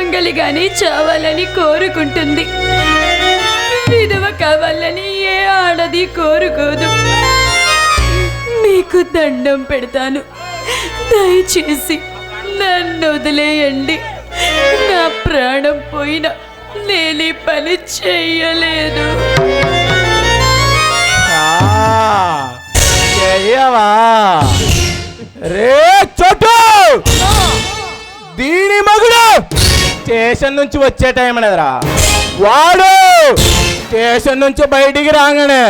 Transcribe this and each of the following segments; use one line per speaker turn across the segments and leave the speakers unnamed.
సుమంగలిగాని చావాలని కోరుకుంటుంది. విధవ కావాలని ఏ ఆడది కోరుకోదు. మీకు దండం పెడతాను, దయచేసి నన్ను వదిలేయండి. నా ప్రాణం పోయినా నేను ఈ పని చెయ్యలేదు.
రే చోటు, దీని మగుడు స్టేషన్ నుంచి వచ్చే టైం అనేదిరా. వాడు స్టేషన్ నుంచి బయటికి రాగానే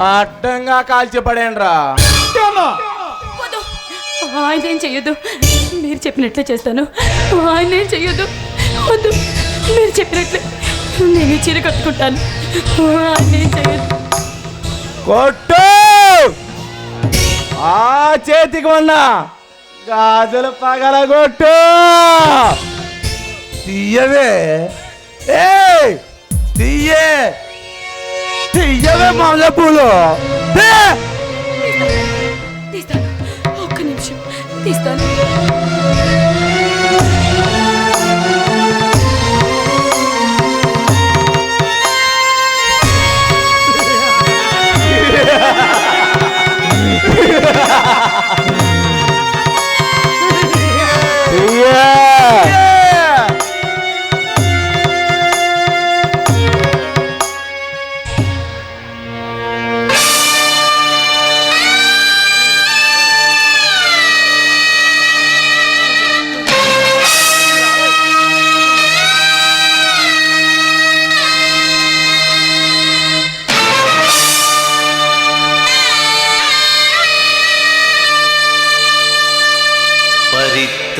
అడ్డంగా కాల్చిపడేండ్రా.
ఆయనేం చెయ్యదు, మీరు చెప్పినట్లే చేస్తాను. ఆయనేం చెయ్యదు, వద్దు, మీరు చెప్పినట్లే నేను చీర కట్టుకుంటాను. ఆయనేం చెయ్యదు.
కొట్టు, ఆ చేతికి ఉన్న గాజులు పగలగొట్టు. తీయవే, ఏ తీయే, తీయవే మల్లె పూలు.
తీస్తాను, ఒక్క నిమిషం తీస్తాను.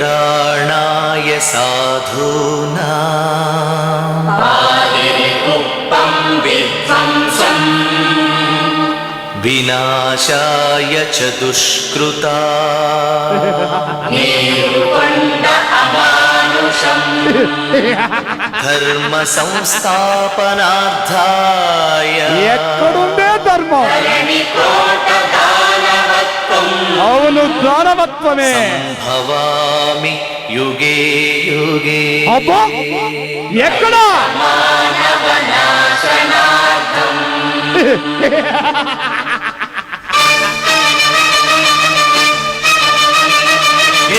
परित्राणाय साधूनां विनाशाय च दुष्कृतां धर्म संस्थापनार्थाय
ధర్మం అవును దానవత్వమే.
భవామి యుగే యుగే.
అబ్బా ఎక్కడ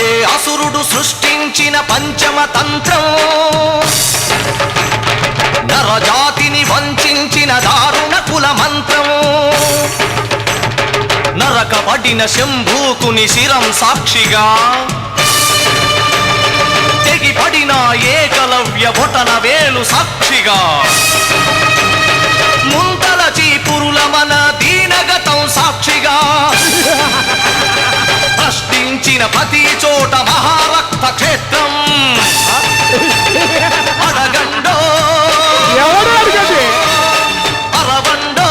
ఏ అసురుడు సృష్టించిన పంచమ తంత్రం, నరజాతిని వంచిన దారుణ కుల మంత్రం, నరకబడిన శంభూకుని శిరం సాక్షిగా, తెగిపడిన ఏకలవ్య బొటన వేలు సాక్షిగా, ముంతల చీపురుల మన దీనగతం సాక్షిగా, ప్రశ్నించిన ప్రతి చోట మహారక్త క్షేత్రం అడగండో అరవండో.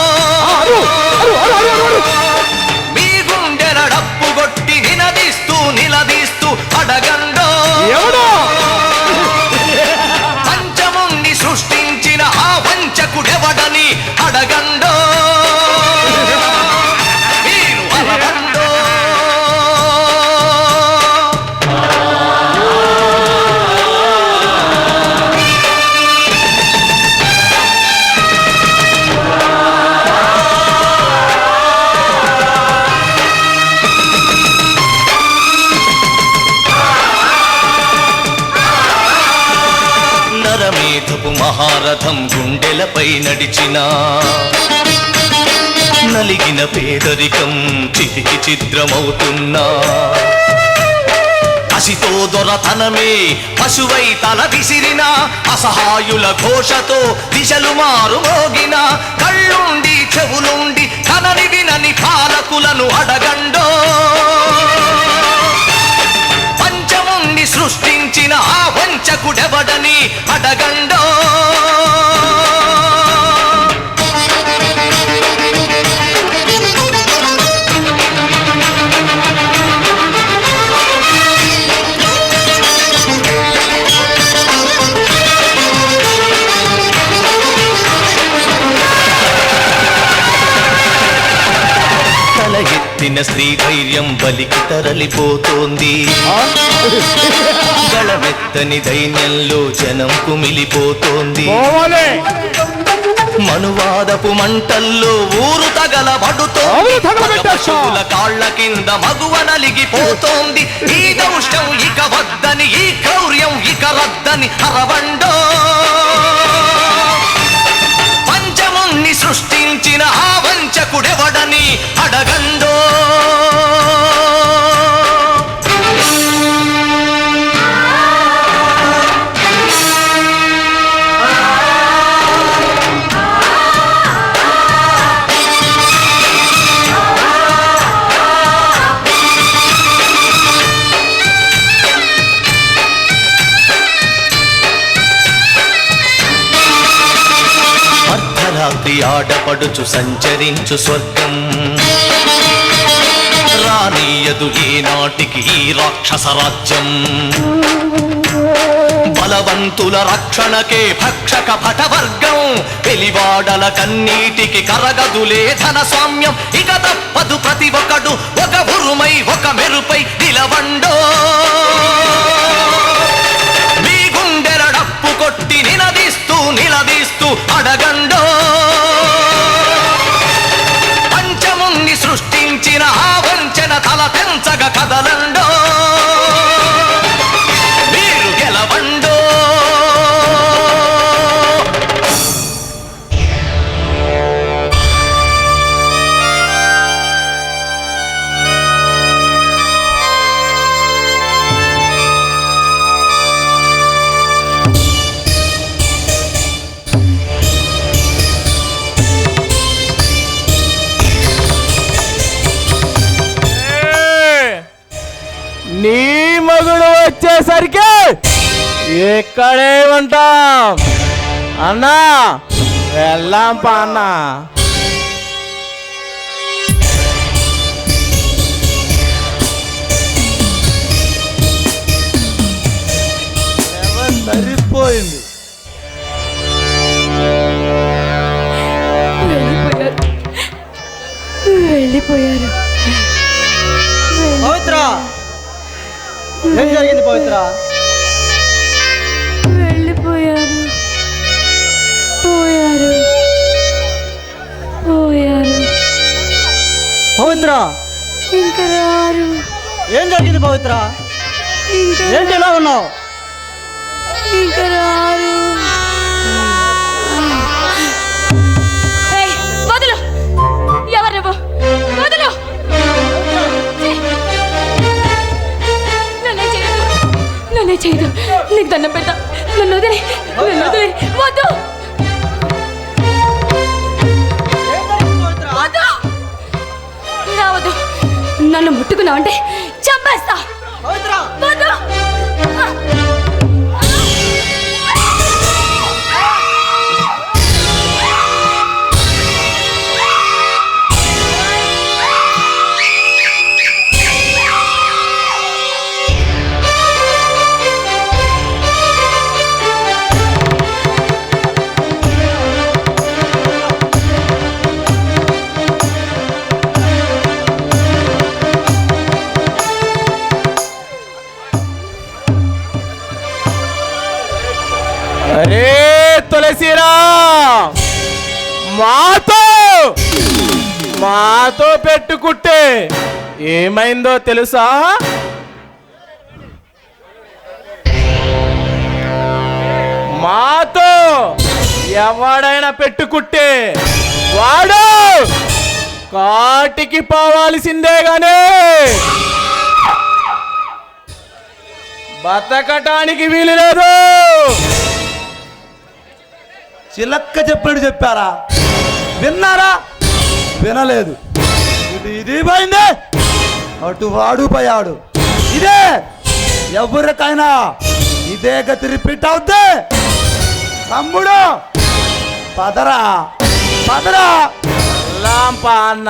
మీ గుండెల డప్పు కొట్టి నినదీస్తూ నిలదీస్తూ అడగండో. పంచముణ్ణి సృష్టించిన ఆ వంచకుడెవడని అడగండో. మీరు అరవండో. నరమేధపు మహారథం గుండెలపై నడిచిన, నలిగిన పేదరికం చితికి చిద్రమవుతున్నా, కసితో దొరతనమే పశువై తల విసిరిన, అసహాయుల ఘోషతో దిశలు మారు మోగిన, కళ్ళుండి చెవులుండి కనని వినని పాలకులను అడగండో. పంచముణ్ణి సృష్టించిన ఆ వంచకుడెవడని అడగండో. తల ఎత్తి వెలసిన స్త్రీ ధైర్యం బలికి తరలిపోతోంది. గళమెత్తని దైన్యంలో జనం కుమిలిపోతోంది. మనువాదపు మంటల్లో ఊరు తగలబడుతోంది. పశువుల కాళ్ల కింద మగువ నలిగిపోతోంది. ఈ దౌష్ట్యం ఇక వద్దని, ఈ క్రౌర్యం ఇక రద్దని అరవండో. పంచముణ్ణి సృష్టించిన ఆ వంచకుడెవడని అడగండో. ఆడపడుచు సంచరించు స్వర్గం రానీయదు ఏనాటికి ఈ రాక్షస రాజ్యం. బలవంతుల రక్షణకే భక్షక భటవర్గం. వెలివాడల కన్నీటికి కరగదులే ధన స్వామ్యం. ఇక తప్పదు ప్రతి ఒక్కడు ఒక ఉరుమై ఒక మెరుపై నిలవండో. మీ గుండెల డప్పు కొట్టి నిలదీస్తూ నిలదీస్తూ అడగండో. పంచముణ్ణి సృష్టించిన ఆ వంచన తల తెంచగ కదలండో. మీరు గెలవండో.
నీ మగుడు వచ్చేసరికి ఇక్కడే ఉంటాం అన్నా. వెళ్ళాం పా అన్నా.
సరిపోయింది.
వెళ్ళిపోయారు.
పవిత్ర, ఏం జరిగింది పవిత్ర?
వెళ్ళిపోయారు. పోయారు పోయారు.
పవిత్ర,
ఇంకా రారు.
ఏం జరిగింది పవిత్ర?
ఇంకా
ఏంటి ఇలా ఉన్నావు?
ఇంకా రారు. ఏయ్, వదులు. ఎవరు నువ్వు? వదులు. నన్నే చేయదు. నీకు దండం పెడతా. నన్ను వదిలే. నన్ను వదిలే. వద్దు. వద్దు. రావద్దు. నన్ను ముట్టుకున్నావంటే చంపేస్తా. వద్దు.
అరే తులసిరా, మాతో పెట్టుకుంటే ఏమైందో తెలుసా? మాతో ఎవడైనా పెట్టుకుంటే వాడు కాటికి పోవాల్సిందే గానే బతకటానికి వీలు లేదు.
చిలక్క చెప్పినట్టు చెప్పారా? విన్నారా? వినలేదు. ఇది పోయింది, అటు వాడు పోయాడు. ఇదే ఎవరికైనా ఇదే గతి రిపీట్ అవుద్ది. తమ్ముడు పదరా పదరా.
లాంపా అన్న.